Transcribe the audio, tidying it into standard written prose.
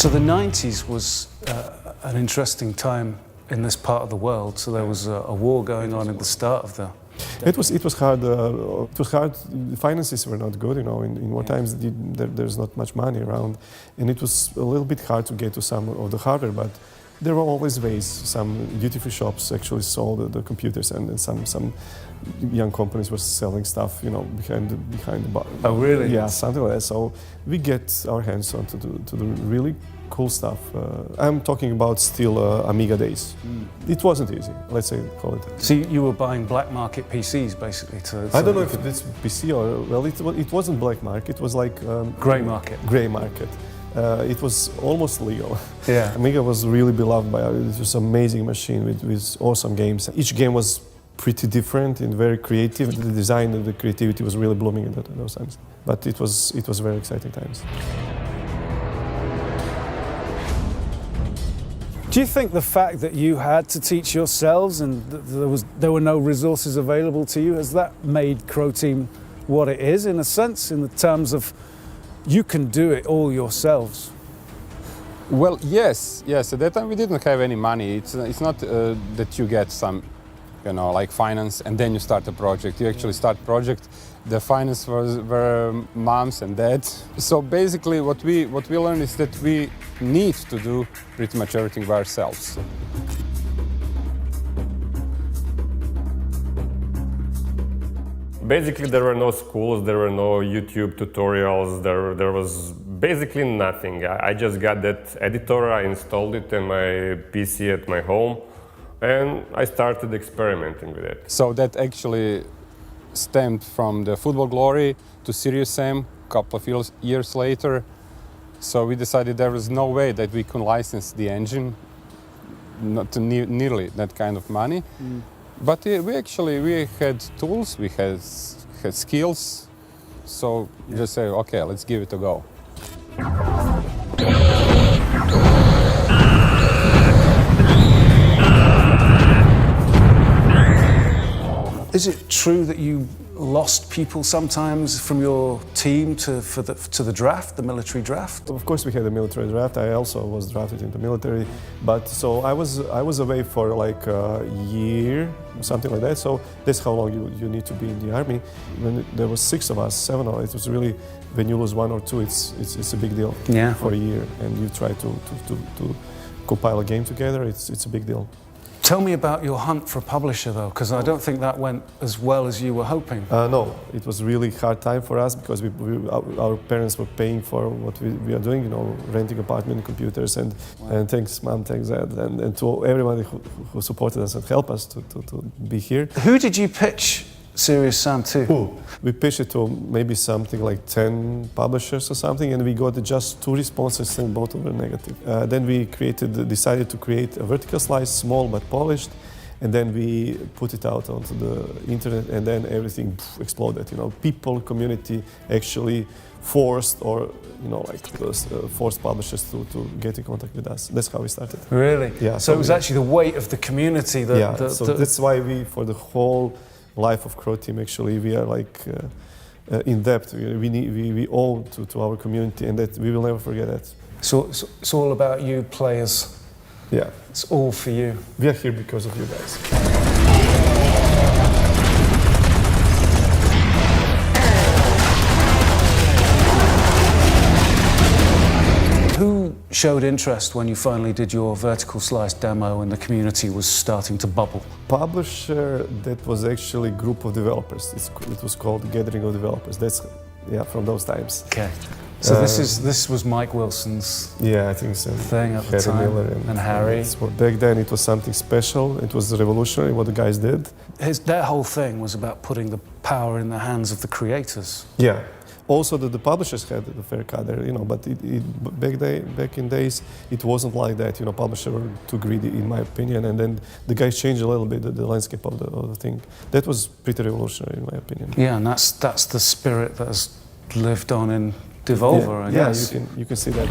So the 90s was an interesting time in this part of the world. So there was a war going on at the start of the... It was hard. It was hard. The finances were not good, you know. In war times, there's not much money around, and it was a little bit hard to get to some of the hardware. But there were always ways. Some duty-free shops actually sold the computers, and some young companies were selling stuff, you know, behind the bar. Oh, really? Yeah, something like that. So we get our hands on to the really cool stuff. I'm talking about still Amiga days. It wasn't easy, let's say, call it. So you were buying black market PCs, basically? I don't know if it's PC or, well, it wasn't black market, it was like... grey market. Grey market. It was almost legal. Yeah. Amiga was really beloved by it was an amazing machine with awesome games. Each game was pretty different and very creative. The design and the creativity was really blooming in those times. But it was very exciting times. Do you think the fact that you had to teach yourselves and there were no resources available to you, has that made Crow Team what it is, in a sense, in the terms of you can do it all yourselves? Well, yes. At that time we didn't have any money. It's not that you get some, you know, like finance and then you start a project. You actually start project. The finance were moms and dads. So basically what we learned is that we need to do pretty much everything by ourselves. Basically there were no schools, there were no YouTube tutorials, there was basically nothing. I just got that editor, I installed it in my PC at my home, and I started experimenting with it. So that actually stemmed from the football glory to Serious Sam a couple of years later. So we decided there was no way that we could license the engine, not to nearly that kind of money. But we had tools, we had skills, so we just say, okay, let's give it a go. Is it true that you lost people sometimes from your team to the draft, the military draft? Of course we had a military draft. I also was drafted into military, but so I was away for like a year, something like that. So that's how long you need to be in the army. When there was 6 of us, 7 of us, it was really, when you lose 1 or 2, it's a big deal. Yeah. For a year, and you try to compile a game together. It's a big deal. Tell me about your hunt for a publisher, though, because I don't think that went as well as you were hoping. No, it was really hard time for us because our parents were paying for what we are doing, you know, renting apartment, computers, and thanks mom, thanks dad, and to everybody who supported us and helped us to be here. Who did you pitch Serious Sam to? We pitched it to maybe something like 10 publishers or something, and we got just 2 responses, and both were negative. Then we decided to create a vertical slice, small but polished, and then we put it out onto the internet, and then everything exploded. You know, people, community actually forced, or you know, like forced publishers to get in contact with us. That's how we started. Really? Yeah. So it was actually the weight of the community that. So that's why we, for the whole life of Crow Team, actually we are like in depth. We owe to our community, and that we will never forget that. So it's all about you players. Yeah. It's all for you. We are here because of you guys. Who showed interest when you finally did your vertical slice demo and the community was starting to bubble? Publisher, that was actually a group of developers. It was called Gathering of Developers. That's, yeah, from those times. Okay. So this was Mike Wilson's I think so. thing at the time, Miller and Harry. Back then it was something special. It was revolutionary what the guys did. Their whole thing was about putting the power in the hands of the creators. Yeah. Also, the publishers had the fair cut there, you know, but back in days, it wasn't like that. You know, publishers were too greedy, in my opinion, and then the guys changed a little bit the landscape of the thing. That was pretty revolutionary, in my opinion. Yeah, and that's the spirit that has lived on in Devolver, I guess. Yeah, you can see that.